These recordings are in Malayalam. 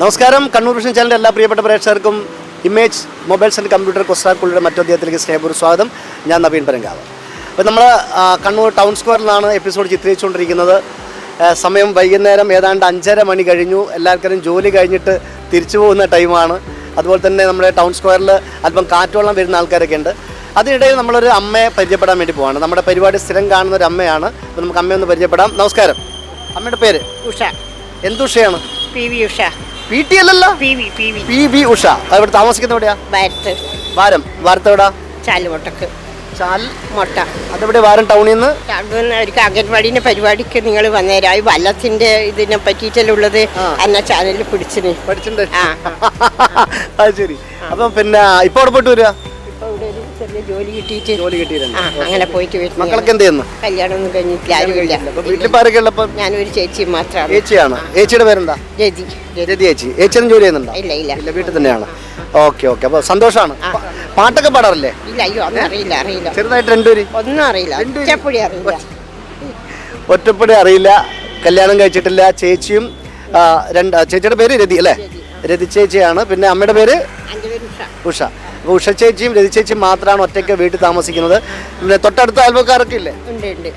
നമസ്കാരം. കണ്ണൂർ വിഷൻ ചാനലിൻ്റെ എല്ലാ പ്രിയപ്പെട്ട പ്രേക്ഷകർക്കും ഇമേജ് മൊബൈൽസ് ആൻഡ് കമ്പ്യൂട്ടർ കൊസ്റ്റാക്കുള്ളിയുടെ മറ്റൊധ്യായത്തിലേക്ക് സ്നേഹപൂർവ്വം സ്വാഗതം. ഞാൻ നവീൻ പരങ്കാവ്. അപ്പോൾ നമ്മൾ കണ്ണൂർ ടൗൺ സ്ക്വയറിലാണ് എപ്പിസോഡ് ചിത്രീകരിച്ചുകൊണ്ടിരിക്കുന്നത്. സമയം വൈകുന്നേരം ഏതാണ്ട് 5:30 മണി കഴിഞ്ഞു. എല്ലാവർക്കും ജോലി കഴിഞ്ഞിട്ട് തിരിച്ചു പോകുന്ന ടൈമാണ്. അതുപോലെ തന്നെ നമ്മുടെ ടൗൺ സ്ക്വയറിൽ അല്പം കാറ്റോളം വരുന്ന ആൾക്കാരൊക്കെ ഉണ്ട്. അതിനിടയിൽ നമ്മളൊരു അമ്മയെ പരിചയപ്പെടാൻ വേണ്ടി പോവാണ്. നമ്മുടെ പരിപാടി സ്ഥിരം കാണുന്ന ഒരു അമ്മയാണ്. അപ്പോൾ നമുക്ക് അമ്മയൊന്ന് പരിചയപ്പെടാം. നമസ്കാരം. അമ്മയുടെ പേര്? ഉഷ. എന്തുഷയാണ്? PV ഉഷ. PT അല്ലല്ലോ, PV ഉഷ. ഇവിടെ താമസിക്കുന്ന എവിടെയാ? വാരത്ത് എവിടാ? ചാലുമൊട്ടക്ക്. മുട്ട. അതെവിടെ? വാരം ടൗണിൽ നിന്ന് ഒരു അംഗൻവാടിന്റെ പരിപാടിക്ക് നിങ്ങൾ വന്നേരാ. ഈ വല്ലത്തിന്റെ ഇതിനെ പറ്റിയിട്ടുള്ളത് എന്നെ ചാനലിൽ പഠിച്ചിട്ടുണ്ട്. അത് ശരി. അപ്പം പിന്നെ ഇപ്പൊ അവിടെ പോയിട്ട് വരിക? ജോലി കിട്ടിയിട്ടുണ്ട്. അങ്ങനെ പോയിട്ട് വരും. മക്കളൊക്കെ എന്ത് ചെയ്യുന്നു? കല്യാണം ഒന്നും കഴിഞ്ഞിട്ടില്ല, ആരുമില്ല. വീട്ടിൽ ഉള്ളപ്പോ ഞാനൊരു ചേച്ചി മാത്രമാണ്. ചേച്ചിയാണ്. ചേച്ചിയുടെ പേരെന്താ? രതി. ചേച്ചി. ചേച്ചിയും ജോലി ചെയ്യുന്നുണ്ടോ? ഇല്ല, വീട്ടിൽ തന്നെയാണ്. ഓക്കെ. അപ്പൊ സന്തോഷമാണ്. പാട്ടൊക്കെ പാടാറില്ലേ? ഇല്ല, അയ്യോ ഒന്നും അറിയില്ല. ചെറുതായിട്ട് രണ്ടുപേര്? ഒന്നും അറിയില്ല. ഒറ്റപ്പടി അറിയില്ല. കല്യാണം കഴിച്ചിട്ടില്ല. ചേച്ചിയും ചേച്ചിയുടെ പേര് രതി അല്ലേ? രതി ചേച്ചിയാണ്. പിന്നെ അമ്മയുടെ പേര് ഉഷ. അപ്പോൾ ഉഷ ചേച്ചിയും രതി ചേച്ചിയും മാത്രമാണ് ഒറ്റയ്ക്ക് വീട്ടിൽ താമസിക്കുന്നത്. പിന്നെ തൊട്ടടുത്ത അയൽവക്കാരൊക്കെ ഇല്ലേ?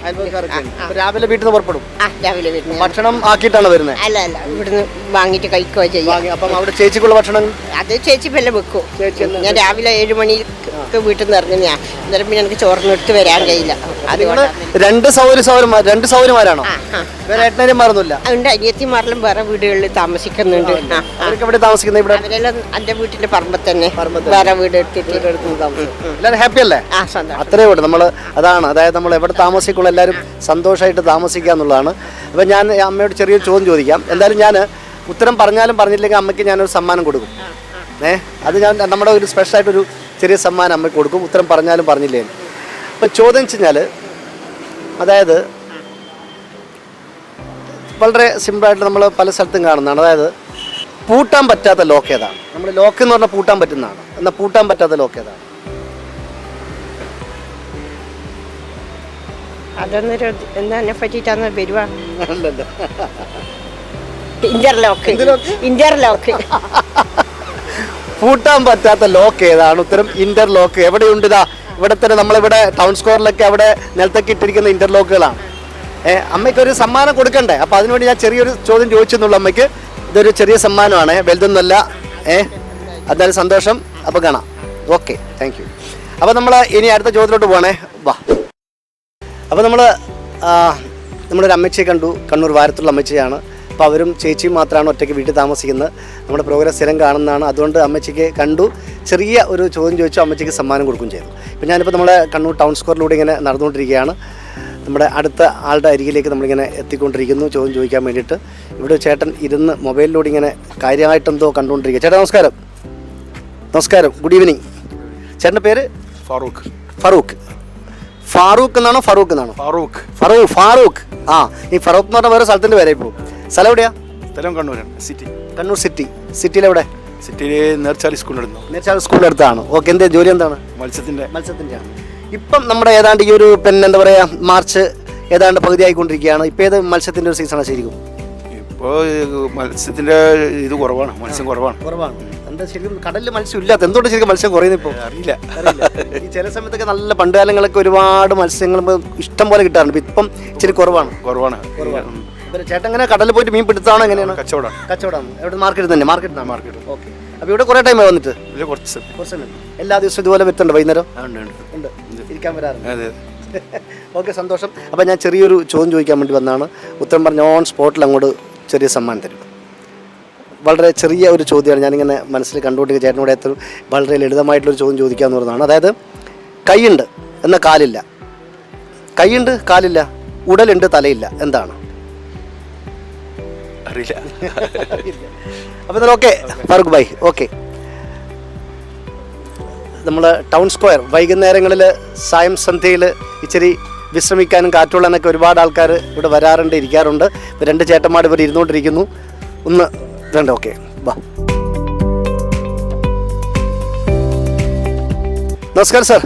അയൽവക്കാരൊക്കെ. രാവിലെ വീട്ടിൽ നിന്ന് പുറപ്പെടും? രാവിലെ. ഭക്ഷണം ആക്കിയിട്ടാണ് വരുന്നത്? അല്ല, ഇവിടുന്ന് വാങ്ങിയിട്ട് കഴിക്കുക ചെയ്യാം. അപ്പം അവിടെ ചേച്ചിക്കുള്ള ഭക്ഷണം അത് ചേച്ചി വല്ല വെക്കും. ഞാൻ രാവിലെ 7 മണിക്ക് വീട്ടിൽ നിന്ന് ഇറങ്ങുന്ന. അന്നേരം പിന്നെ എനിക്ക് ചോറിനെടുത്ത് വരാൻ കഴിയില്ല. രണ്ട് സൗകര്യമാരാണോ? വേറെ ഏട്ടനേമാരൊന്നുമില്ല? അതുകൊണ്ട് അനിയത്തിമാരിലും വേറെ വീടുകളിൽ താമസിക്കുന്നുണ്ട്. എവിടെ താമസിക്കുന്നത്? ഇവിടെ അവരെല്ലാം എന്റെ വീട്ടിന്റെ പറമ്പ് തന്നെ വേറെ വീട് എടുത്തിട്ട് എല്ലാവരും ഹാപ്പി അല്ലേ? അത്രേ ഉള്ളൂ. അതായത് നമ്മൾ എവിടെ താമസിക്കുള്ള എല്ലാവരും സന്തോഷമായിട്ട് താമസിക്കുക എന്നുള്ളതാണ്. അപ്പം ഞാൻ അമ്മയോട് ചെറിയൊരു ചോദ്യം ചോദിക്കാം. എന്തായാലും ഞാൻ ഉത്തരം പറഞ്ഞാലും പറഞ്ഞില്ലെങ്കിൽ അമ്മയ്ക്ക് ഞാനൊരു സമ്മാനം കൊടുക്കും. അത് ഞാൻ നമ്മുടെ ഒരു സ്പെഷ്യലായിട്ടൊരു ചെറിയ സമ്മാനം അമ്മയ്ക്ക് കൊടുക്കും, ഉത്തരം പറഞ്ഞാലും പറഞ്ഞില്ലേ. അപ്പം ചോദ്യം വെച്ച് കഴിഞ്ഞാൽ, അതായത് വളരെ സിമ്പിളായിട്ട് നമ്മൾ പല സ്ഥലത്തും കാണുന്നതാണ്. അതായത് പൂട്ടാൻ പറ്റാത്ത ലോക്ക് ഏതാണ്? നമ്മൾ ലോക്ക് എന്ന് പറഞ്ഞാൽ പൂട്ടാൻ പറ്റുന്നതാണ്. എന്നാൽ പൂട്ടാൻ പറ്റാത്ത ലോക്ക് ഏതാണ്? അതൊന്നൊരു എന്താ പറ്റിട്ടാന്ന് വരുവാ? ഇന്റർലോക്ക്. പൂട്ടാൻ പറ്റാത്ത ലോക്ക് ഏതാണ്? ഉത്തരം ഇന്റർലോക്ക്. എവിടെയുണ്ട്? ഇവിടെ തന്നെ നമ്മളിവിടെ ടൗൺ സ്ക്വയറിലൊക്കെ അവിടെ നിലത്തൊക്കെ ഇട്ടിരിക്കുന്ന ഇന്റർലോക്കുകളാണ്. അമ്മയ്ക്കൊരു സമ്മാനം കൊടുക്കണ്ടേ? അപ്പോൾ അതിനുവേണ്ടി ഞാൻ ചെറിയൊരു ചോദ്യം ചോദിച്ചെന്നുള്ള അമ്മയ്ക്ക് ഇതൊരു ചെറിയ സമ്മാനമാണ്, വലുതൊന്നുമല്ല. അതായത് സന്തോഷം. അപ്പോൾ കാണാം. Okay, thank you. അപ്പോൾ നമ്മൾ ഇനി അടുത്ത ചോദ്യത്തിലോട്ട് പോകണേ. വാ. അപ്പോൾ നമ്മളൊരു അമ്മച്ചിയെ കണ്ടു. കണ്ണൂർ വാരത്തുള്ള അമ്മച്ചിയാണ്. അപ്പോൾ അവരും ചേച്ചിയും മാത്രമാണ് ഒറ്റയ്ക്ക് വീട്ടിൽ താമസിക്കുന്നത്. നമ്മുടെ പ്രോഗ്രാം സ്ഥിരം കാണുന്നതാണ്. അതുകൊണ്ട് അമ്മച്ചിക്ക് കണ്ടു, ചെറിയ ഒരു ചോദ്യം ചോദിച്ചു, അമ്മച്ചിക്ക് സമ്മാനം കൊടുക്കുകയും ചെയ്തു. ഇപ്പോൾ ഞാനിപ്പോൾ നമ്മളെ കണ്ണൂർ ടൗൺ സ്ക്വയറിലൂടെ ഇങ്ങനെ നടന്നുകൊണ്ടിരിക്കുകയാണ്. നമ്മുടെ അടുത്ത ആളുടെ അരികിലേക്ക് നമ്മളിങ്ങനെ എത്തിക്കൊണ്ടിരിക്കുന്നു ചോദ്യം ചോദിക്കാൻ വേണ്ടിയിട്ട്. ഇവിടെ ചേട്ടൻ ഇരുന്ന് മൊബൈലിലൂടെ ഇങ്ങനെ കാര്യമായിട്ടെന്തോ കണ്ടുകൊണ്ടിരിക്കുക. ചേട്ടാ നമസ്കാരം. Good evening. ചേട്ടൻ്റെ പേര്? ഫാറൂഖ് എന്നാണോ ഫറൂഖ് എന്നാണോ? ഫാറൂഖ്. ഈ ഫറൂഖ് എന്ന് പറഞ്ഞാൽ വേറെ സ്ഥലത്തിൻ്റെ പേരെ. ഇപ്പോൾ സ്ഥലം എവിടെയാ? സ്ഥലം കണ്ണൂരാണ്. കണ്ണൂർ സിറ്റിയിലെവിടെ? നേർച്ചാലി സ്കൂളിൻ്റെ അടുത്താണ്. ഓക്കെ. എന്താ ജോലി? എന്താണ്? മത്സ്യത്തിൻ്റെ ആണ്. ഇപ്പം നമ്മുടെ ഏതാണ്ട് ഈ ഒരു എന്താ പറയുക, മാർച്ച് ഏതാണ്ട് പകുതി ആയിക്കൊണ്ടിരിക്കുകയാണ്. ഇപ്പം ഏത് മത്സ്യത്തിൻ്റെ ഒരു സീസണാണ് ശരിക്കും? ഇപ്പോൾ മത്സ്യത്തിൻ്റെ ഇത് കുറവാണ്. മത്സ്യം കുറവാണ്. എന്താ ശരിക്കും കടലിൽ മത്സ്യം ഇല്ലാത്ത? എന്തുകൊണ്ട് ശരിക്കും മത്സ്യം കുറയുന്നത്? ഇപ്പോൾ അറിയില്ല. ഈ ചില സമയത്തൊക്കെ നല്ല പണ്ട് കാലങ്ങളൊക്കെ ഒരുപാട് മത്സ്യങ്ങൾ ഇഷ്ടം പോലെ കിട്ടാറുണ്ട്. ഇപ്പം ഇച്ചിരി കുറവാണ്. ചേട്ടൻ എങ്ങനെ കടലിൽ പോയിട്ട് മീൻ പിടുത്താണോ? എങ്ങനെയാണ്? കച്ചവടമാണ്. എവിടെ? മാർക്കറ്റ്. ഓക്കെ. അപ്പോൾ ഇവിടെ കുറേ ടൈം വന്നിട്ട്? കുറച്ച് എല്ലാ ദിവസവും ഇതുപോലെ വരുത്തുണ്ട്? വൈകുന്നേരം ഉണ്ട് ഇരിക്കാൻ വരാറുണ്ട്. ഓക്കെ, സന്തോഷം. അപ്പോൾ ഞാൻ ചെറിയൊരു ചോദ്യം ചോദിക്കാൻ വേണ്ടി വന്നതാണ്. ഉത്തരം പറഞ്ഞ ഓൺ സ്പോട്ടിൽ അങ്ങോട്ട് ചെറിയ സമ്മാനം തരും. വളരെ ചെറിയ ഒരു ചോദ്യമാണ്. ഞാനിങ്ങനെ മനസ്സിൽ കണ്ടുകൊണ്ടിരിക്കുക. ചേട്ടനോട് എത്ര വളരെ ലളിതമായിട്ടുള്ളൊരു ചോദ്യം ചോദിക്കാമെന്ന് പറഞ്ഞതാണ്. അതായത് കൈയുണ്ട് എന്നാൽ കാലില്ല, കൈയുണ്ട് കാലില്ല, ഉടലുണ്ട് തലയില്ല, എന്താണ്? അറിയില്ല. അപ്പോൾ എന്നാൽ ഓക്കെ ഫാറൂഖ് ഭായ്. ഓക്കെ. നമ്മൾ ടൗൺ സ്ക്വയർ വൈകുന്നേരങ്ങളിൽ സായം സന്ധ്യയിൽ ഇച്ചിരി വിശ്രമിക്കാനും കാറ്റുള്ളതിനൊക്കെ ഒരുപാട് ആൾക്കാർ ഇവിടെ വരാറുണ്ട്, ഇരിക്കാറുണ്ട്. ഇപ്പോൾ 2 ചേട്ടന്മാർ ഇവിടെ ഇരുന്നുകൊണ്ടിരിക്കുന്നു. ഒന്ന് രണ്ട്. ഓക്കെ, വാ. നമസ്കാരം സാർ.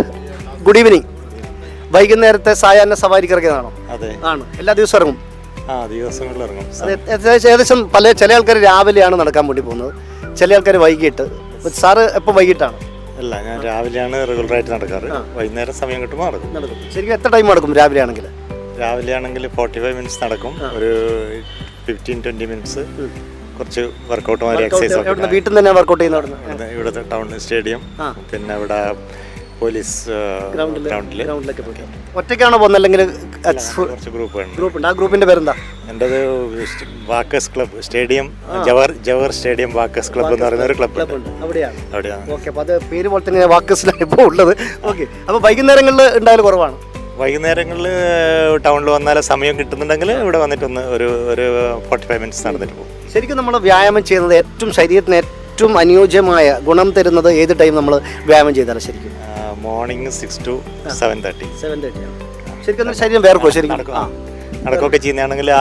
Good evening. വൈകുന്നേരത്തെ സായാഹ്ന സവാരിക്ക് ഇറങ്ങിയതാണോ? അതെ. ആണ്. എല്ലാ ദിവസവും ഇറങ്ങും? ദിവസങ്ങളിൽ ഇറങ്ങും. അത് ഏകദേശം ചില ആൾക്കാർ രാവിലെയാണ് നടക്കാൻ വേണ്ടി പോകുന്നത്, ചില ആൾക്കാർ വൈകിട്ട്. സാറ് എപ്പോൾ വൈകിട്ടാണ്? അല്ല, ഞാൻ രാവിലെയാണ് റെഗുലറായിട്ട് നടക്കാറ്. വൈകുന്നേരം സമയം കിട്ടുമ്പോൾ നടക്കും. ശരിക്കും എത്ര ടൈം നടക്കും രാവിലെ ആണെങ്കിൽ? രാവിലെ ആണെങ്കിൽ 45 മിനിറ്റ്സ് നടക്കും. ഒരു 15-20 മിനിറ്റ്സ് കുറച്ച് വർക്കൗട്ട് മാതിരി എക്സസൈസ്. വീട്ടിൽ നിന്ന് തന്നെ വർക്കൗട്ട് ചെയ്യുന്ന ഇവിടുത്തെ ടൗണിൽ സ്റ്റേഡിയം, പിന്നെ ഇവിടെ പോലീസ് ഗ്രൗണ്ടിലൊക്കെ പോയി. ഒറ്റയ്ക്കാണോ പോകുന്നത് അല്ലെങ്കിൽ കുറച്ച് ഗ്രൂപ്പുണ്ട്? ആ ഗ്രൂപ്പിന്റെ പേരെന്താ? എൻ്റെത് walkers club, stadium Jawahar stadium walkers club എന്ന് പറയുന്ന ഒരു ക്ലബ്ബ് അവിടെയാണ്. ഓക്കെ, അപ്പോൾ അത് പേര് പോലെ തന്നെ വാക്കേഴ്സിലാണ് ഇപ്പോൾ ഉള്ളത്. ഓക്കെ, അപ്പോൾ വൈകുന്നേരങ്ങളിൽ ഉണ്ടായാലും കുറവാണ്. വൈകുന്നേരങ്ങളിൽ ടൗണിൽ വന്നാൽ സമയം കിട്ടുന്നുണ്ടെങ്കിൽ ഇവിടെ വന്നിട്ടൊന്ന് ഒരു 45 മിനിറ്റ്സ് നടന്നിട്ട് പോകും. ശരിക്കും നമ്മൾ വ്യായാമം ചെയ്യുന്നത് ഏറ്റവും ശരീരത്തിന് ഏറ്റവും അനുയോജ്യമായ ഗുണം തരുന്നത് ഏത് ടൈം നമ്മൾ വ്യായാമം ചെയ്താലും ശരിക്കും? Morning 6 to 7:30. ശരിക്കും ശരീരം വേർക്കോ? ശരിക്കും നടക്കുകയൊക്കെ ചെയ്യുന്നതാണെങ്കിൽ ആ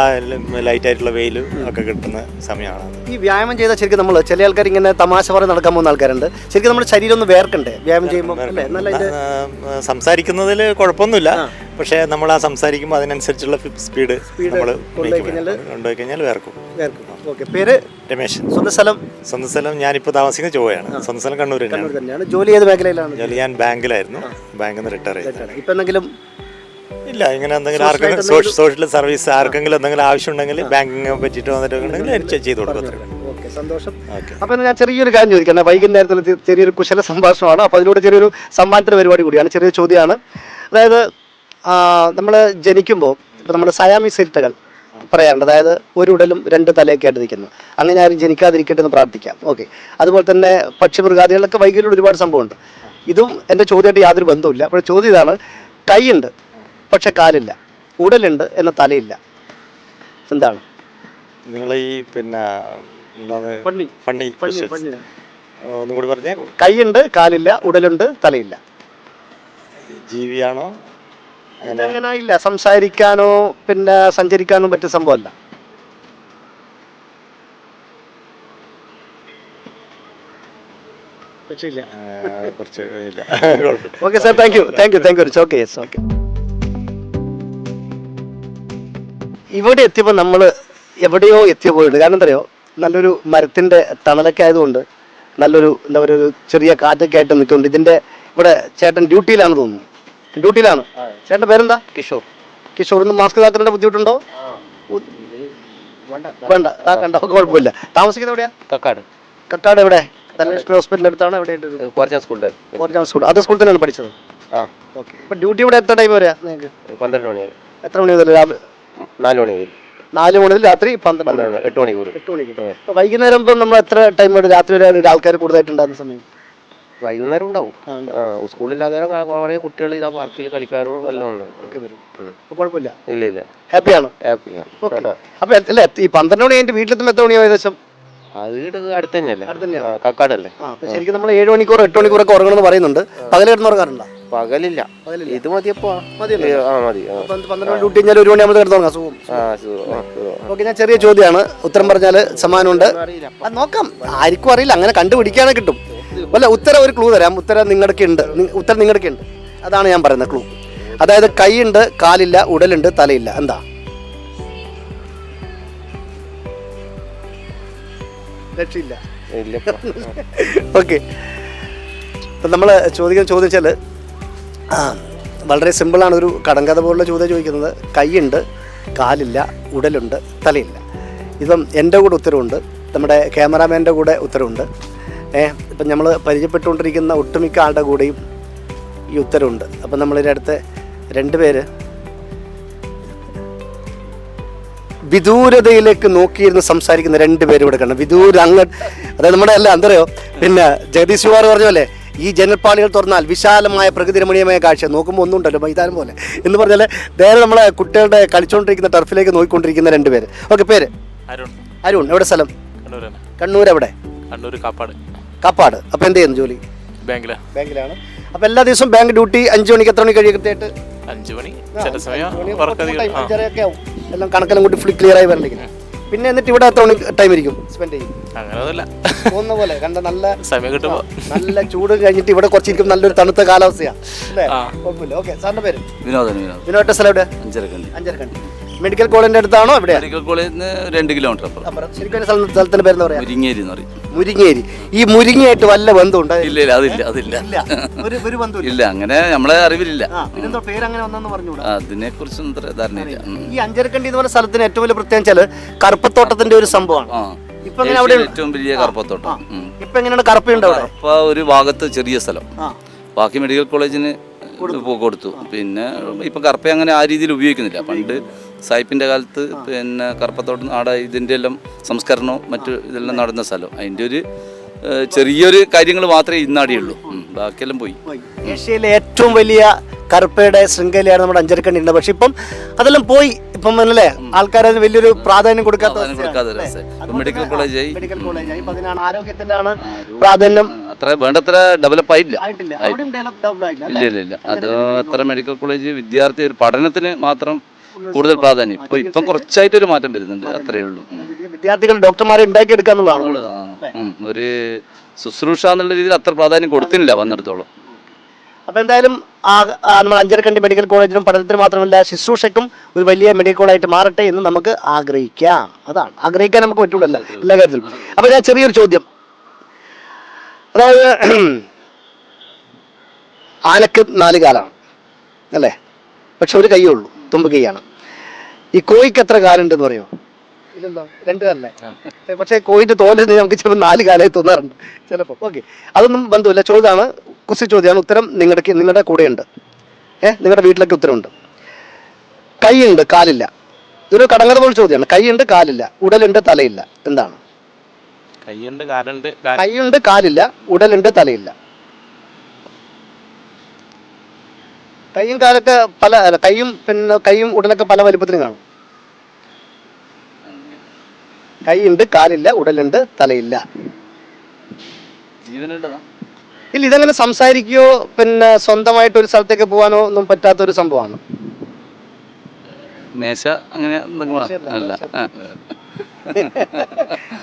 ലൈറ്റായിട്ടുള്ള വെയിൽ ഒക്കെ കിട്ടുന്ന സമയമാണ്. ഈ വ്യായാമം ചെയ്താൽ ശരിക്കും നമ്മൾ ചില ആൾക്കാർ ഇങ്ങനെ തമാശ പറഞ്ഞ് നടക്കാൻ പോകുന്ന ആൾക്കാരുണ്ട്. ശരിക്കും നമ്മുടെ ശരീരം ഒന്ന് വേർക്കണ്ടേ വ്യായാമം ചെയ്യുമ്പോൾ? സംസാരിക്കുന്നതിൽ കുഴപ്പമൊന്നുമില്ല, പക്ഷേ നമ്മൾ ആ സംസാരിക്കുമ്പോൾ അതിനനുസരിച്ചുള്ള സ്പീഡ് നമ്മൾ കൊണ്ടുപോയി കഴിഞ്ഞാൽ വേർക്കും. പേര്? രമേശൻ. സ്വന്തം സ്ഥലം ഞാനിപ്പോൾ താമസിക്കുന്ന ചൊവ്വയാണ്. സ്വന്തം സ്ഥലം കണ്ണൂർ തന്നെയാണ്. ജോലി ഏത് മേഖലയിലാണ്? ജോലി ഞാൻ ബാങ്കിലായിരുന്നു. ബാങ്കിൽ നിന്ന് റിട്ടയർ ചെയ്തു. ഇപ്പം എന്തെങ്കിലും ഇല്ല, ഇങ്ങനെ എന്തെങ്കിലും ആർക്കെങ്കിലും സോഷ്യൽ സർവീസ് ആർക്കെങ്കിലും എന്തെങ്കിലും ആവശ്യമുണ്ടെങ്കിൽ ബാങ്കിങ്ങിനെ പറ്റിയിട്ട് വന്നിട്ടുണ്ടെങ്കിൽ എനിക്ക് ചെയ്തു കൊടുക്കും. സന്തോഷം. അപ്പൊ ഞാൻ ചെറിയൊരു കാര്യം ചോദിക്കാം. വൈകുന്നേരത്തിൽ ചെറിയൊരു കുശല സംഭാഷണമാണ്. അപ്പോൾ അതിലൂടെ ചെറിയൊരു സമ്മാനത്തിന് പരിപാടി കൂടിയാണ്. ചെറിയൊരു ചോദ്യമാണ്. അതായത് നമ്മൾ ജനിക്കുമ്പോൾ ഇപ്പം നമ്മുടെ സയാമീസ് ഇരട്ടകൾ പറയാറുണ്ട്. അതായത് ഒരു ഉടലും രണ്ട് തലയൊക്കെ ആയിട്ട് നിൽക്കുന്നു. അങ്ങനെ ആരും ജനിക്കാതിരിക്കട്ടെ എന്ന് പ്രാർത്ഥിക്കാം. ഓക്കെ, അതുപോലെ തന്നെ പക്ഷിമൃഗാദികളിലൊക്കെ വൈകല്യമുള്ള ഒരുപാട് സംഭവമുണ്ട്. ഇതും എൻ്റെ ചോദ്യമായിട്ട് യാതൊരു ബന്ധവുമില്ല. അപ്പോൾ ചോദ്യം ഇതാണ്: കൈയുണ്ട് പക്ഷെ കാലില്ല, ഉടലുണ്ട് എന്ന തലയില്ല, എന്താണ്? നിങ്ങൾ ഈ പിന്നെ ഒന്നും കൂടി പറഞ്ഞേ. കൈയുണ്ട്, കാലില്ല, ഉടലുണ്ട്, തലയില്ല. ജീവിയാണോ? അങ്ങനെ ഇല്ല, സംസാരിക്കാനോ പിന്നെ സഞ്ചരിക്കാനോ പറ്റിയ സംഭവമല്ല. Okay sir, thank you. Okay, yes, okay. ഇവിടെ എത്തിയപ്പോൾ നമ്മൾ എവിടെയോ എത്തിയ പോയിട്ടുണ്ട്. കാരണം എന്തറിയോ, നല്ലൊരു മരത്തിൻ്റെ തണലൊക്കെ ആയതുകൊണ്ട് നല്ലൊരു എന്താ പറയുക, ഒരു ചെറിയ കാറ്റൊക്കെ ആയിട്ട് നിൽക്കുന്നുണ്ട്. ഇതിൻ്റെ ഇവിടെ ചേട്ടൻ ഡ്യൂട്ടിയിലാണ് തോന്നുന്നു. ഡ്യൂട്ടിയിലാണ്. ചേട്ടൻ്റെ പേരെന്താ? കിഷോർ. ഇന്ന് മാസ്ക് ഇതാക്കേണ്ട ബുദ്ധിമുട്ടുണ്ടോ? വേണ്ട, കണ്ടോ, കുഴപ്പമില്ല. താമസിക്കുന്നത് എവിടെയാ? കക്കാട്. എവിടെ? ഹോസ്പിറ്റലിന്റെ അടുത്താണ്. എവിടെയായിട്ട്? സ്കൂൾ. അതേ സ്കൂളിൽ തന്നെയാണ് പഠിച്ചത്? ഓക്കെ. ഇപ്പൊ ഡ്യൂട്ടി ഇവിടെ എത്ര ടൈം വരെയാ നിങ്ങൾക്ക്? 12 മണി വരെ. എത്ര മണി മുതൽ? രാവിലെ 4 മണി മുതൽ രാത്രി 8 മണിക്കൂർ. വൈകുന്നേരം ഇപ്പം നമ്മൾ എത്ര ടൈം വരെ രാത്രി വരെ ആൾക്കാർ കൂടുതലായിട്ടുണ്ടാകുന്ന സമയം? വൈകുന്നേരം ഉണ്ടാവും. സ്കൂളില്ലാതെ കുറെ കുട്ടികൾ ഇതാ പാർക്കിൽ കളിക്കാനും എല്ലാം ഉണ്ട്. കുഴപ്പമില്ല. ഇല്ല, ഹാപ്പിയാണ്. അപ്പൊ അല്ല, ഈ 12 മണി കഴിഞ്ഞിട്ട് വീട്ടിലെത്തുമ്പോൾ എത്ര മണിയാവും ഏകദേശം? അത് അടുത്ത് തന്നെയല്ലേ, കക്കാടല്ലേ. ശരിക്കും നമ്മൾ 7 മണിക്കൂർ 8 മണിക്കൂറൊക്കെ ഉറങ്ങണമെന്ന് പറയുന്നുണ്ട്. പകൽ കിടന്നുറങ്ങാറുണ്ടോ? പകലില്ല, ഇത് മതിയപ്പോ. മതി. 12 മണി ഡ്യൂട്ടി കഴിഞ്ഞാൽ 1 മണിയാകുമ്പോൾ കിടന്നുറങ്ങാം. സുഖം. ഓക്കെ, ഞാൻ ചെറിയ ചോദ്യമാണ്, ഉത്തരം പറഞ്ഞാൽ സമ്മാനമുണ്ട്. നോക്കാം, ആർക്കും അറിയില്ല, അങ്ങനെ കണ്ടുപിടിക്കാനേ കിട്ടും. അല്ല, ഉത്തരം ഒരു ക്ലൂ തരാം. ഉത്തരം നിങ്ങളുടെ ഉണ്ട്. അതാണ് ഞാൻ പറയുന്ന ക്ലൂ. അതായത് കൈയുണ്ട്, കാലില്ല, ഉടലുണ്ട്, തലയില്ല, എന്താ? രക്ഷയില്ല. ഓക്കെ, ഇപ്പം നമ്മൾ ചോദിക്കുന്ന ചോദ്യം വെച്ചാൽ വളരെ സിമ്പിളാണ്. ഒരു കടങ്കഥ പോലുള്ള ചോദ്യം ചോദിക്കുന്നത്. കൈയുണ്ട്, കാലില്ല, ഉടലുണ്ട്, തലയില്ല. ഇപ്പം എൻ്റെ കൂടെ ഉത്തരവുണ്ട്, നമ്മുടെ ക്യാമറാമാൻ്റെ കൂടെ ഉത്തരവുണ്ട്. ഇപ്പം നമ്മൾ പരിചയപ്പെട്ടുകൊണ്ടിരിക്കുന്ന ഒട്ടുമിക്ക ആളുടെ കൂടെയും ഈ ഉത്തരവുണ്ട്. അപ്പം നമ്മളിതിൻ്റെ അടുത്ത് 2 പേര് വിദൂരതയിലേക്ക് നോക്കിയിരുന്ന് സംസാരിക്കുന്ന 2 പേര് ഇവിടെ കാണണം. അതായത് നമ്മുടെ അല്ല എന്തറിയോ, പിന്നെ ജഗദീഷ് ശിവാർ പറഞ്ഞ പോലെ ഈ ജനൽപ്പാളികൾ തുറന്നാൽ വിശാലമായ പ്രകൃതി രമണീയമായ കാഴ്ച. നോക്കുമ്പോൾ ഒന്നും ഉണ്ടല്ലോ, മൈതാനം പോലെ എന്ന് പറഞ്ഞാൽ നേരെ നമ്മളെ കുട്ടികളുടെ കളിച്ചുകൊണ്ടിരിക്കുന്ന ടർഫിലേക്ക് നോക്കിക്കൊണ്ടിരിക്കുന്ന 2 പേര്. ഓക്കെ, പേര്? അരുൺ. എവിടെ സ്ഥലം? കണ്ണൂർ. എവിടെ? കാപ്പാട്. അപ്പൊ എന്ത് ചെയ്യുന്നു ജോലി? ബാങ്കിലാണ്. അപ്പൊ എല്ലാ ദിവസവും ബാങ്ക് ഡ്യൂട്ടി 5 മണിക്ക് എത്ര മണി കഴിയും കൃത്യമായിട്ട്? 5 മണി. എല്ലാം കണക്കെല്ലാം കൂട്ടി ഫുള്ളി ക്ലിയർ ആയി വരണ്ടെങ്കിൽ പിന്നെ എന്നിട്ട് ഇവിടെ എത്ര മണി ടൈം ഇരിക്കും സ്പെൻഡ് ചെയ്യും? പോകുന്ന പോലെ കണ്ട നല്ല സമയം കിട്ടുമ്പോൾ നല്ല ചൂട് കഴിഞ്ഞിട്ട് ഇവിടെ കുറച്ചിരിക്കും. നല്ലൊരു തണുത്ത കാലാവസ്ഥയാണ് അല്ലേ? കുഴപ്പമില്ല. ഓക്കെ, സാറിന്റെ പേര്? വിനോദ്. വിനോദ സ്ഥലം എവിടെ? അഞ്ചരക്കണ്ടി. മെഡിക്കൽ കോളേജിന്റെ അടുത്താണോ എവിടെയാ? മെഡിക്കൽ കോളേജിൽ നിന്ന് 2 കിലോമീറ്റർ അപ്പുറം. അപ്പുറം. ശരിക്കും സ്ഥലത്തിന്റെ പേരെന്ന് പറയാം? മുരിങ്ങേരി എന്ന് പറയും. മുരിങ്ങേരി. ഈ മുരിങ്ങയായിട്ട് വല്ല ബന്ധമുണ്ടോ? ഇല്ല അതില്ല. ഒരു ബന്ധമില്ല. ഇല്ല, അങ്ങനെ നമ്മളെ അറിവിലില്ല. പിന്നെന്തോ പേര് അങ്ങനെ വന്നെന്ന് പറഞ്ഞുകൂടാ? അതിനെ കുറിച്ചൊന്നും അത്ര ധാരണയില്ല. ഈ അഞ്ചരക്കണ്ടി എന്ന് പറഞ്ഞ സ്ഥലത്തിന് ഏറ്റവും വലിയ പ്രത്യേകം വെച്ചാൽ കറുപ്പത്തോട്ടത്തിന്റെ ഒരു സംഭവമാണ്. ഇപ്പൊ എങ്ങനെ അവിടെ ഏറ്റവും വലിയ കറുപ്പത്തോട്ടം. ഇപ്പൊ എങ്ങനെയാണ് കറുപ്പയുണ്ടോ? കറുപ്പ ഒരു ഭാഗത്ത് ചെറിയ സ്ഥലം, ബാക്കി മെഡിക്കൽ കോളേജിന് കൊടുത്തു. പിന്നെ ഇപ്പം കറുപ്പ അങ്ങനെ ആ രീതിയിൽ ഉപയോഗിക്കുന്നില്ല. പണ്ട് സായിപ്പിൻ്റെ കാലത്ത് പിന്നെ കറുപ്പത്തോട്ടം ആടെ ഇതിൻ്റെ എല്ലാം സംസ്കരണവും മറ്റു ഇതെല്ലാം നടന്ന സ്ഥലം. അതിൻ്റെ ഒരു ചെറിയൊരു കാര്യങ്ങൾ മാത്രമേ ഇന്നാടിയുള്ളൂ. ബാക്കിയെല്ലാം പോയി. ഏഷ്യയിലെ ഏറ്റവും വലിയ കറുപ്പയുടെ ശൃംഖലയാണ് നമ്മുടെ അഞ്ചരക്കണ്ടി ഉണ്ട്. പക്ഷെ ഇപ്പം അതെല്ലാം പോയി. ഇപ്പം അല്ലേ ആൾക്കാർ അതിന് വലിയൊരു പ്രാധാന്യം കൊടുക്കാതെ മെഡിക്കൽ കോളേജായി. മെഡിക്കൽ കോളേജായി. ഇപ്പം അതിനാണ് ആരോഗ്യത്തിന്റെ ആണ് പ്രാധാന്യം. അത്ര വേണ്ടത്ര ഡെവലപ്പ് ആയില്ല. ഇല്ല. ഇല്ല. അത് അത്ര മെഡിക്കൽ കോളേജ് വിദ്യാർത്ഥി ഒരു പഠനത്തിന് മാത്രം കൂടുതൽ പ്രാധാന്യം. ഇപ്പം കുറച്ചായിട്ടൊരു മാറ്റം വരുന്നുണ്ട്, അത്രയേ ഉള്ളൂ. വിദ്യാർത്ഥികൾ ഡോക്ടർമാരെ ഉണ്ടാക്കിയെടുക്കുക എന്നുള്ളതാണ്. ഒരു ശുശ്രൂഷ എന്നുള്ള രീതിയിൽ അത്ര പ്രാധാന്യം കൊടുത്തില്ല വന്നിടത്തോളം. അപ്പൊ എന്തായാലും നമ്മൾ അഞ്ചരക്കണ്ടി മെഡിക്കൽ കോളേജിനും പഠനത്തിന് മാത്രമല്ല ശുശ്രൂഷയ്ക്കും ഒരു വലിയ മെഡിക്കൽ കോളേജായിട്ട് മാറട്ടെ എന്ന് നമുക്ക് ആഗ്രഹിക്കാം. അതാണ് ആഗ്രഹിക്കാൻ നമുക്ക് പറ്റുള്ളൂ എല്ലാ കാര്യത്തിലും. അപ്പൊ ഞാൻ ചെറിയൊരു ചോദ്യം, അതായത് ആനക്ക് 4 കാലാണ് അല്ലേ, പക്ഷെ ഒരു കൈയേ ഉള്ളൂ, തുമ്പ് കൈയാണ്. ഈ കോഴിക്ക് എത്ര കാലുണ്ടെന്ന് പറയോ? 2 കാലല്ലേ? പക്ഷേ കോഴിന്റെ തോലിന് നമുക്ക് ചിലപ്പോൾ 4 കാലായി തോന്നാറുണ്ട് ചിലപ്പോൾ. ഓക്കെ, അതൊന്നും ബന്ധമില്ല. ചോദ്യമാണ്, കുസി ചോദ്യമാണ്. ഉത്തരം നിങ്ങളുടെ കൂടെയുണ്ട്. നിങ്ങളുടെ വീട്ടിലൊക്കെ ഉത്തരവുണ്ട്. കൈയുണ്ട്, കാലില്ല. ഇതൊരു കടങ്കഥ പോലെ ചോദ്യമാണ്. കൈയുണ്ട്, കാലില്ല, ഉടലുണ്ട്, തലയില്ല. എന്താണ്? കൈയുണ്ട്, കാലില്ല, ഉടലുണ്ട്, തലയില്ല. കൈയും കാലൊക്കെ കൈയും ഉടലൊക്കെ പല വലിപ്പത്തിലും കാണും. കൈയുണ്ട്, കാലില്ല, ഉടലുണ്ട്, തലയില്ല. ഇല്ല, ഇതങ്ങനെ സംസാരിക്കുകയോ സ്വന്തമായിട്ട് ഒരു സ്ഥലത്തേക്ക് പോകാനോ ഒന്നും പറ്റാത്തൊരു സംഭവമാണ്. മേശ അങ്ങനെ അല്ല.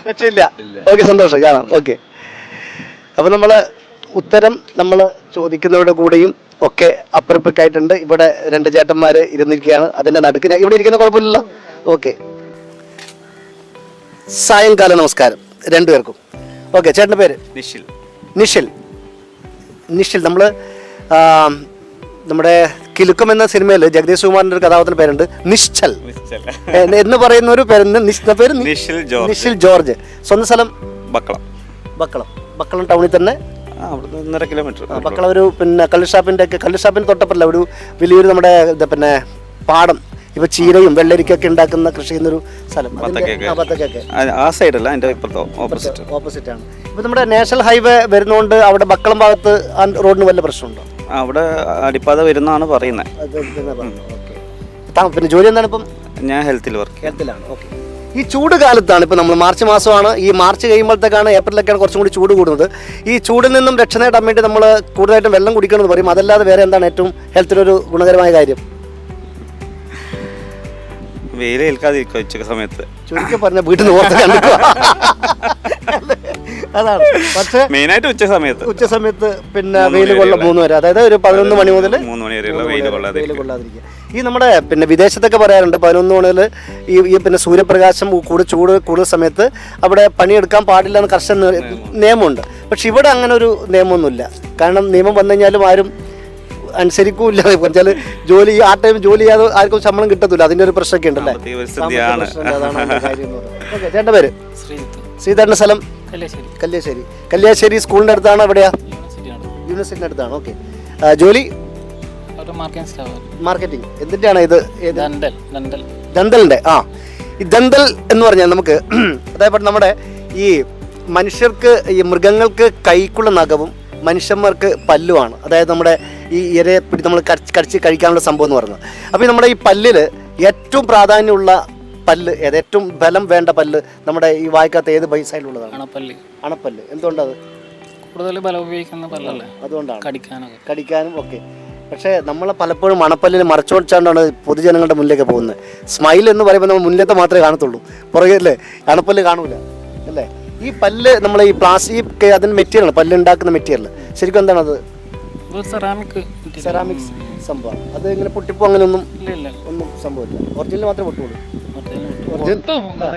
രക്ഷയില്ല. ഓക്കെ, സന്തോഷം, കാണാം. ഓക്കെ, അപ്പൊ നമ്മള് ഉത്തരം നമ്മൾ ചോദിക്കുന്നവരുടെ കൂടെയും ഒക്കെ അപ്പുറപ്പൊക്കെയായിട്ടുണ്ട്. ഇവിടെ 2 ചേട്ടന്മാര് ഇരുന്നിരിക്കുകയാണ്. അതിന്റെ നടുക്ക് ഇവിടെ ഇരിക്കുന്ന കുഴപ്പമില്ലല്ലോ. ഓക്കെ, സായങ്കാല നമസ്കാരം 2 പേർക്കും. ഓക്കെ, ചേട്ടൻ്റെ പേര്? നിഷിൽ. നമ്മള് നമ്മുടെ കിലുക്കം എന്ന സിനിമയിൽ ജഗദീഷ് കുമാറിന്റെ ഒരു കഥാപാത്രത്തിന്റെ പേരുണ്ട് നിശ്ചൽ എന്ന് പറയുന്ന ഒരു പേര്. നിഷിൽ ജോർജ്. സ്വന്തം സ്ഥലം? ബക്കളം ടൗണിൽ തന്നെ. 1.5 കിലോമീറ്റർ. ബക്കളം ഒരു കള്ളുഷാപ്പിന്റെ തൊട്ടപ്പല്ല ഒരു വലിയൊരു നമ്മുടെ പാടം. ഇപ്പൊ ചീരയും വെള്ളരിക്കൊക്കെ ഉണ്ടാക്കുന്ന കൃഷി ചെയ്യുന്നൊരു സ്ഥലം. ആ സൈഡല്ല, അതിന്റെ ഓപ്പോസിറ്റ് ആണ്. ഇപ്പൊ നമ്മുടെ നാഷണൽ ഹൈവേ വരുന്നോണ്ട് അവിടെ ബക്കളം ഭാഗത്ത് റോഡിന് വല്ല പ്രശ്നമുണ്ടോ? അവിടെ അടിപ്പാത വരുന്നാണ് പറയുന്നത്. പിന്നെ ജോലി എന്താണ് ഇപ്പം? ഞാൻ ഹെൽത്തിലാണ്. ഓക്കെ. ഈ ചൂട് കാലത്താണ് ഇപ്പൊ നമ്മൾ മാർച്ച് മാസമാണ്. ഈ മാർച്ച് കഴിയുമ്പോഴത്തേക്കാണ്, ഏപ്രിലൊക്കെയാണ് കുറച്ചും കൂടി ചൂട് കൂടുന്നത്. ഈ ചൂടിൽ നിന്നും രക്ഷ നേടാൻ വേണ്ടി നമ്മൾ കൂടുതലായിട്ടും വെള്ളം കുടിക്കണമെന്ന് പറയും. അതല്ലാതെ വേറെ എന്താണ് ഏറ്റവും ഹെൽത്തിനൊരു ഗുണകരമായ കാര്യം? വെയിൽ ഏൽക്കാതിരിക്കുക ഉച്ചക്ക് സമയത്ത്. ചുരുക്കി പറഞ്ഞ വീട്ടിൽ നിന്ന് ഓർത്ത് കണ്ടിട്ട് അതാണ്. പക്ഷേ മെയിനായിട്ട് ഉച്ച സമയത്ത് വെയിൽ കൊള്ള 3 വരെ, അതായത് ഒരു 11 മണി മുതൽ 3 മണി വരെയുള്ള വെയിൽ കൊള്ളാതിരിക്കുക. ഈ നമ്മുടെ വിദേശത്തൊക്കെ പറയാറുണ്ട് 11 മുതൽ ഈ സൂര്യപ്രകാശം കൂടുതൽ സമയത്ത് അവിടെ പണിയെടുക്കാൻ പാടില്ല എന്ന് കർശന നിയമമുണ്ട്. പക്ഷെ ഇവിടെ അങ്ങനെ ഒരു നിയമമൊന്നുമില്ല. കാരണം നിയമം വന്നു കഴിഞ്ഞാലും ആരും അനുസരിക്കൂല്ല. വെച്ചാൽ ആ ടൈം ജോലി ചെയ്യാതെ ആർക്കും ശമ്പളം കിട്ടത്തില്ല. അതിന്റെ ഒരു പ്രശ്നമൊക്കെ ഉണ്ടല്ലേ? ചേട്ടൻ്റെ പേര്? ശ്രീധരന്റെ സ്ഥലം? കല്യാശ്ശേരി. സ്കൂളിന്റെ അടുത്താണ്? എവിടെയാ? യൂണിവേഴ്സിറ്റിന്റെ അടുത്താണ്. ഓക്കെ. ജോലി? മാർക്കറ്റിംഗ്. എന്തിന്റെയാണ് ഇത്? ദന്തലിന്റെ. ഈ ദന്തൽ എന്ന് പറഞ്ഞാൽ നമുക്ക് അതേപോലെ നമ്മുടെ ഈ മനുഷ്യർക്ക് ഈ മൃഗങ്ങൾക്ക് കൈക്കുള്ള നഖവും മനുഷ്യന്മാർക്ക് പല്ലുമാണ്. അതായത് നമ്മുടെ ഈ ഇരയെ പിടിച്ച് നമ്മൾ കടിച്ച് കഴിക്കാനുള്ള സംഭവം എന്ന് പറയുന്നത്. അപ്പോൾ നമ്മുടെ ഈ പല്ലിൽ ഏറ്റവും പ്രാധാന്യമുള്ള പല്ല് ഏത്? ഏറ്റവും ബലം വേണ്ട പല്ല് നമ്മുടെ ഈ വായിക്കാത്ത ഏത് സൈഡിലുള്ളതാണ്? അണപ്പല്ല്. എന്തുകൊണ്ടത്? കൂടുതൽ ബലം ഉപയോഗിക്കുന്ന പല്ലല്ലേ, അതുകൊണ്ടാണ്. കടിക്കാനും ഒക്കെ. പക്ഷേ നമ്മൾ പലപ്പോഴും അണപ്പല്ലിന് മറച്ചുകൊണ്ടാണ് പൊതുജനങ്ങളുടെ മുന്നിലേക്ക് പോകുന്നത്. സ്മൈൽ എന്ന് പറയുമ്പോൾ നമ്മൾ മുന്നിലത്തെ മാത്രമേ കാണത്തുള്ളൂ, പുറകെ അല്ലേ അണപ്പല്ല് കാണൂല അല്ലേ? ഈ പല്ല് നമ്മൾ ഈ പ്ലാസ്റ്റിക് അതിന് മെറ്റീരിയൽ, പല്ല് ഉണ്ടാക്കുന്ന മെറ്റീരിയൽ ശരിക്കും എന്താണത്? സംഭവം. അത് ഇങ്ങനെ പൊട്ടിപ്പോ അങ്ങനെയൊന്നും ഇല്ല ഇല്ല ഒന്നും സംഭവമില്ല. ഒറിജിനൽ മാത്രമേ പൊട്ടുള്ളൂ.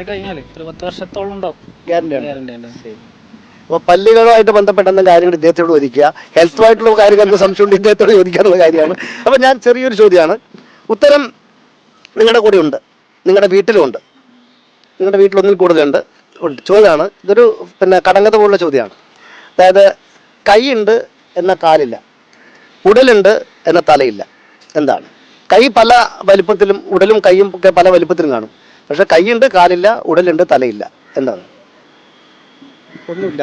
കഴിഞ്ഞാല് ഒരു 10 വർഷത്തോളം ഉണ്ടാവും. ഗ്യാരണ്ടിയാണ്. ഗ്യാരണ്ടി ഉണ്ട്. അപ്പോൾ പല്ലുകളുമായിട്ട് ബന്ധപ്പെട്ട കാര്യങ്ങൾ ഇദ്ദേഹത്തോട് ചോദിക്കുക, ഹെൽത്തുമായിട്ടുള്ള കാര്യങ്ങൾക്ക് സംശയമുണ്ട് ഇദ്ദേഹത്തോട് ചോദിക്കാനുള്ള കാര്യമാണ്. അപ്പോൾ ഞാൻ ചെറിയൊരു ചോദ്യമാണ്, ഉത്തരം നിങ്ങളുടെ കൂടെ ഉണ്ട്, നിങ്ങളുടെ വീട്ടിലുണ്ട്, നിങ്ങളുടെ വീട്ടിലൊന്നിൽ കൂടുതലുണ്ട് ഉണ്ട്. ചോദ്യമാണ്, ഇതൊരു കടങ്കഥ പോലുള്ള ചോദ്യമാണ്. അതായത് കൈയുണ്ട് എന്ന കാലില്ല, ഉടലുണ്ട് എന്ന തലയില്ല. എന്താണ്? കൈ പല വലിപ്പത്തിലും ഉടലും കൈയും ഒക്കെ പല വലിപ്പത്തിലും കാണും. പക്ഷെ കൈയുണ്ട്, കാലില്ല, ഉടലുണ്ട്, തലയില്ല. എന്താണ്? ഒന്നുമില്ല.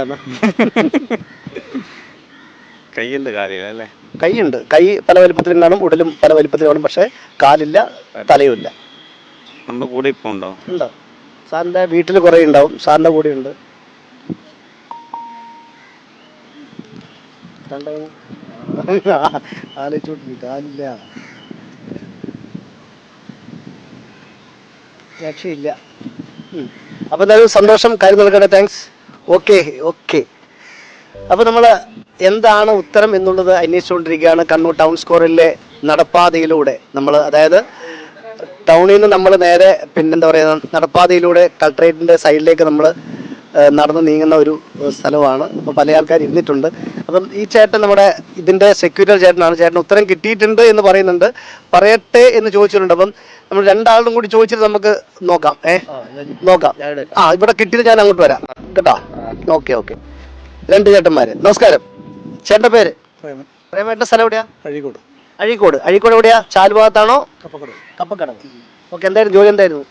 കൈയുണ്ട് കാലില്ല അല്ലേ? കൈയുണ്ട്, കൈ പല വലിപ്പത്തിലും കാണും, ഉടലും പല വലിപ്പത്തിലും കാണും, പക്ഷെ കാലില്ല, തലയുമില്ല. നമ്മുടെ കൂടെ ഇപ്പൊ ഉണ്ടോ? ഉണ്ടോ? സാറിന്റെ വീട്ടിൽ കുറെ ഉണ്ടാവും, സാറിന്റെ കൂടെ ഉണ്ട്. കാലില്ല, രക്ഷയില്ല. അപ്പൊ എന്തായാലും സന്തോഷം, കാര്യം നൽകട്ടെ. താങ്ക്സ്. Okay okay. അപ്പൊ നമ്മള് എന്താണ് ഉത്തരം എന്നുള്ളത് അന്വേഷിച്ചുകൊണ്ടിരിക്കുകയാണ്. കണ്ണൂർ ടൗൺ സ്ക്വയറിലെ നടപ്പാതയിലൂടെ നമ്മൾ, അതായത് ടൗണിൽ നിന്ന് നമ്മൾ നേരെ പിന്നെന്താ പറയുക, നടപ്പാതയിലൂടെ കളക്ട്രേറ്റിന്റെ സൈഡിലേക്ക് നമ്മൾ നടന്ന് നീങ്ങുന്ന ഒരു സ്ഥലമാണ്. അപ്പോൾ പല ആൾക്കാർ ഇരുന്നിട്ടുണ്ട്. അപ്പം ഈ ചേട്ടൻ നമ്മുടെ ഇതിന്റെ സെക്യൂരിറ്റി ചേട്ടനാണ്. ചേട്ടൻ ഉത്തരം കിട്ടിയിട്ടുണ്ട് എന്ന് പറയുന്നുണ്ട്. പറയട്ടെ എന്ന് ചോദിച്ചിട്ടുണ്ട്. അപ്പം നമ്മൾ രണ്ടാളും കൂടി ചോദിച്ചിട്ട് നമുക്ക് നോക്കാം. നോക്കാം. ഇവിടെ കിട്ടിയിട്ട് ഞാൻ അങ്ങോട്ട് വരാം കേട്ടോ. Okay okay. രണ്ട് ചേട്ടന്മാര്. നമസ്കാരം. ചേട്ടന്റെ പേര്? പ്രേമേട്ടന്റെ സ്ഥലം എവിടെയാ? അഴീക്കോട്. അഴീക്കോട്. അഴീക്കോട് എവിടെയാ? ചാലുഭാഗത്താണോ? കപ്പക്കടവ്. ഓക്കെ. എന്തായിരുന്നു ജോലി? എന്തായിരുന്നു?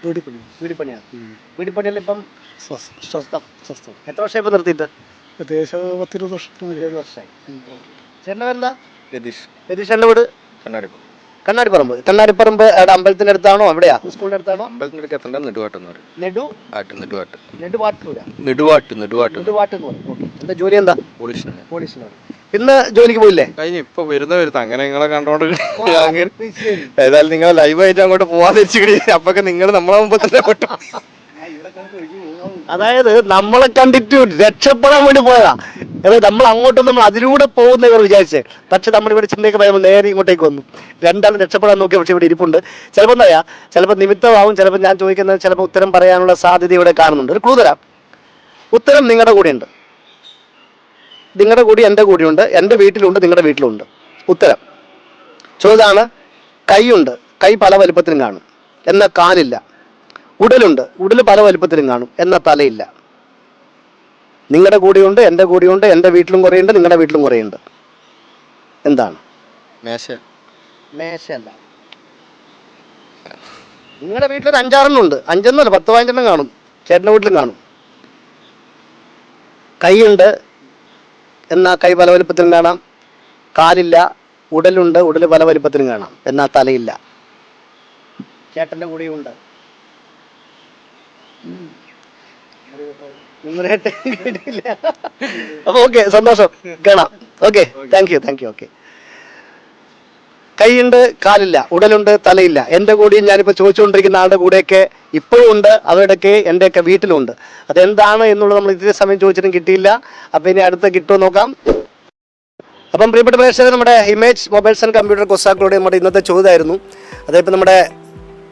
വീടിപ്പണിയാണ്. വീടിപ്പണിയല്ല ഇപ്പം സ്വസ്ഥം. എത്ര വർഷം ഇപ്പൊ നിർത്തിയിട്ട്? ഏകദേശം 10-20 വർഷം. 20 വർഷമായി. ചേട്ടൻ്റെ പേരെന്താ? രതീഷ്. രതീഷ് വീട് കണ്ണാടിപ്പറമ്പ്. കണ്ണാടിപ്പറമ്പ് അമ്പലത്തിന്റെ അടുത്താണോ? എവിടെയാ? സ്കൂളിന്റെ അടുത്താണോ? അമ്പലത്തിന്റെ അടുത്ത് എത്തണ്ട, നെടുവാട്ടെന്ന് പറയും. നെടുവാട്ട് എന്ന് പറയും. ഓക്കെ. എന്താ ജോലി? എന്താ? പോലീസിനാണ്. ഇന്ന് ജോലിക്ക് പോയില്ലേ? കഴിഞ്ഞ ഇപ്പൊ വരുന്ന അങ്ങനെ നിങ്ങളെ കണ്ടോണ്ട് ഏതായാലും നിങ്ങൾ ലൈവായിട്ട് അങ്ങോട്ട് പോവാതെ അപ്പൊക്കെ നിങ്ങൾ നമ്മളെ മുമ്പ് തന്നെ പെട്ടു. അതായത് നമ്മളെ കണ്ടിട്ട് രക്ഷപ്പെടാൻ വേണ്ടി പോയതാ. അതായത് നമ്മൾ അങ്ങോട്ടും നമ്മൾ അതിലൂടെ പോകുന്ന ഇവർ വിചാരിച്ചേ. പക്ഷെ നമ്മളിവിടെ ചിന്തയൊക്കെ പറയുമ്പോൾ നേരെ ഇങ്ങോട്ടേക്ക് വന്നു. രണ്ടാളും രക്ഷപ്പെടാൻ നോക്കി. പക്ഷെ ഇവിടെ ഇരിപ്പുണ്ട്. ചിലപ്പോൾ എന്താ പറയാ, ചിലപ്പോൾ നിമിത്തമാവും, ചിലപ്പോൾ ഞാൻ ചോദിക്കുന്നത് ചിലപ്പോൾ ഉത്തരം പറയാനുള്ള സാധ്യത ഇവിടെ കാണുന്നുണ്ട്. ഒരു ക്ലൂ തരാം. ഉത്തരം നിങ്ങളുടെ കൂടെ ഉണ്ട്. നിങ്ങളുടെ കൂടി എൻ്റെ കൂടെയുണ്ട്. എൻ്റെ വീട്ടിലുണ്ട്, നിങ്ങളുടെ വീട്ടിലുണ്ട്. ഉത്തരം ചോദ്യമാണ്, കൈയുണ്ട്, കൈ പല വലിപ്പത്തിലും കാണും, എന്നാൽ കാലില്ല. ഉടലുണ്ട്, ഉടല് പല വലിപ്പത്തിലും കാണും, എന്നാൽ തലയില്ല. നിങ്ങളുടെ കൂടെയുണ്ട്, എൻ്റെ കൂടെയുണ്ട്, എൻ്റെ വീട്ടിലും കുറേയുണ്ട്, നിങ്ങളുടെ വീട്ടിലും കുറേയുണ്ട്. എന്താണ്? മേശയല്ല. നിങ്ങളുടെ വീട്ടിലൊരു 5-6 ഉണ്ട്. 5 10-15 കാണും. ചേട്ടൻ്റെ വീട്ടിലും കാണും. കൈയുണ്ട്, എന്നാൽ കൈ പല വലിപ്പത്തിലും കാണാം. കാലില്ല. ഉടലുണ്ട്, ഉടല് പല വലിപ്പത്തിലും കാണാം, എന്നാൽ തലയില്ല. ചേട്ടൻ്റെ കൂടെയുണ്ട്. അപ്പൊ ഓക്കെ, സന്തോഷം, കാണാം. Okay, thank you. ഓക്കെ. കൈയുണ്ട്, കാലില്ല, ഉടലുണ്ട്, തലയില്ല. എൻ്റെ കൂടെയും ഞാനിപ്പോൾ ചോദിച്ചുകൊണ്ടിരിക്കുന്ന ആളുടെ കൂടെയൊക്കെ ഇപ്പോഴും ഉണ്ട്. അവരുടെയൊക്കെ എൻ്റെയൊക്കെ വീട്ടിലുണ്ട്. അതെന്താണ് എന്നുള്ളത് നമ്മൾ ഇത്രയും സമയം ചോദിച്ചിട്ടും കിട്ടിയില്ല. അപ്പം ഇനി അടുത്ത് കിട്ടുമോ നോക്കാം. അപ്പം പ്രിയപ്പെട്ട പ്രേക്ഷകർ, നമ്മുടെ ഇമേജ് മൊബൈൽസ് ആൻഡ് കമ്പ്യൂട്ടർ കൊസാക്കളുടെ നമ്മുടെ ഇന്നത്തെ ചോദ്യമായിരുന്നു. അതായത് നമ്മുടെ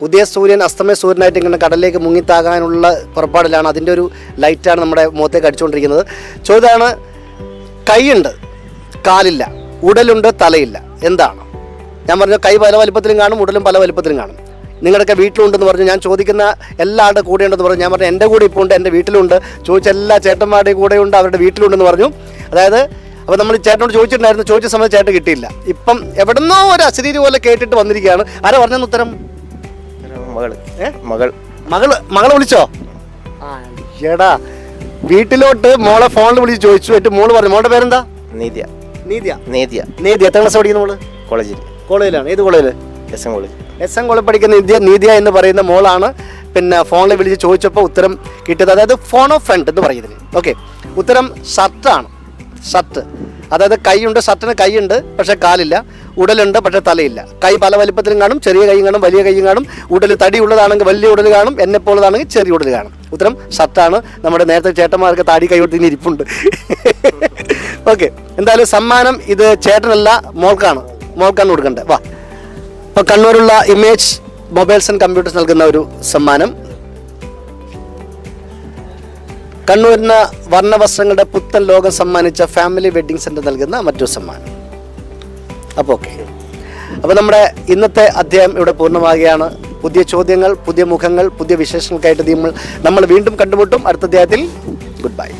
ഉദയ സൂര്യൻ അസ്തമയ സൂര്യനായിട്ട് ഇങ്ങനെ കടലിലേക്ക് മുങ്ങിത്താകാനുള്ള പുറപ്പാടിലാണ്. അതിൻ്റെ ഒരു ലൈറ്റാണ് നമ്മുടെ മുഖത്തേക്ക് അടിച്ചുകൊണ്ടിരിക്കുന്നത്. ചോദ്യമാണ്, കൈയുണ്ട്, കാലില്ല, ഉടലുണ്ട്, തലയില്ല. എന്താണ്? ഞാൻ പറഞ്ഞു കൈ പല വലിപ്പത്തിലും കാണും, ഉടലും പല വലിപ്പത്തിലും കാണും. നിങ്ങളുടെയൊക്കെ വീട്ടിലുണ്ടെന്ന് പറഞ്ഞു. ഞാൻ ചോദിക്കുന്ന എല്ലാവരുടെ കൂടെ ഉണ്ടെന്ന് പറഞ്ഞു. ഞാൻ പറഞ്ഞു എൻ്റെ കൂടെ ഇപ്പോൾ ഉണ്ട്, എൻ്റെ വീട്ടിലുണ്ട്. ചോദിച്ച എല്ലാ ചേട്ടന്മാരുടെയും കൂടെ ഉണ്ട്, അവരുടെ വീട്ടിലുണ്ടെന്ന് പറഞ്ഞു. അതായത് അപ്പോൾ നമ്മൾ ചേട്ടനോട് ചോദിച്ചിട്ടുണ്ടായിരുന്നു. ചോദിച്ച സമയത്ത് ചേട്ടൻ കിട്ടിയില്ല. ഇപ്പം എവിടെന്നോ ഒരു അശരീരി പോലെ കേട്ടിട്ട് വന്നിരിക്കുകയാണ്. ആരാ പറഞ്ഞെന്ന് ഉത്തരം? മകള് വിളിച്ചോ? എടാ, വീട്ടിലോട്ട് മോളെ ഫോണിൽ വിളിച്ച് ചോദിച്ചു. എന്നിട്ട് മോള് പറഞ്ഞു. മോളുടെ പേരെന്താ? നീതിയ. എത്ര ക്ലാസ് പഠിക്കുന്ന മോള്? കോളേജിലാണ്. ഏത് കോളേജില്? SM കോളേജ് പഠിക്കുന്ന നീതിയ എന്ന് പറയുന്ന മോളാണ് പിന്നെ ഫോണിൽ വിളിച്ച് ചോദിച്ചപ്പോൾ ഉത്തരം കിട്ടിയത്. അതായത് ഫോൺ ഓഫ് ഫ്രണ്ട് എന്ന് പറയുന്നതിന്. ഓക്കെ. ഉത്തരം ഷർട്ടാണ്. ഷർട്ട്. അതായത് കൈയുണ്ട്, ഷർട്ടിന് കൈയുണ്ട് പക്ഷെ കാലില്ല. ഉടലുണ്ട് പക്ഷെ തലയില്ല. കൈ പല വലിപ്പത്തിലും കാണും. ചെറിയ കൈയും കാണും, വലിയ കൈയും കാണും. ഉടൽ തടി ഉള്ളതാണെങ്കിൽ വലിയ ഉടൽ കാണും, എന്നെപ്പോലതാണെങ്കിൽ ചെറിയ ഉടൽ കാണും. ഉത്തരം ഷർട്ടാണ്. നമ്മുടെ നേരത്തെ ചേട്ടന്മാർക്ക് താടി കൈ കൊടുത്ത് ഇരിപ്പുണ്ട്. ഓക്കെ. എന്തായാലും സമ്മാനം ഇത് ചേട്ടനല്ല, മോൾക്കാണ്. മോൾക്കാണ് കൊടുക്കണ്ടേ? വാ. അപ്പോൾ കണ്ണൂരുള്ള ഇമേജ് മൊബൈൽസ് ആൻഡ് കമ്പ്യൂട്ടേഴ്സ് നൽകുന്ന ഒരു സമ്മാനം, കണ്ണൂരിന് വർണ്ണവസ്ത്രങ്ങളുടെ പുത്തൻ ലോകം സമ്മാനിച്ച ഫാമിലി വെഡ്ഡിംഗ് സെന്റർ നൽകുന്ന മറ്റൊരു സമ്മാനം. അപ്പോൾ ഓക്കെ, അപ്പോൾ നമ്മുടെ ഇന്നത്തെ അധ്യായം ഇവിടെ പൂർണ്ണമാകുകയാണ്. പുതിയ ചോദ്യങ്ങൾ, പുതിയ മുഖങ്ങൾ, പുതിയ വിശേഷങ്ങൾക്കായിട്ട് നമ്മൾ വീണ്ടും കണ്ടുമുട്ടും അടുത്ത അധ്യായത്തിൽ. Good bye.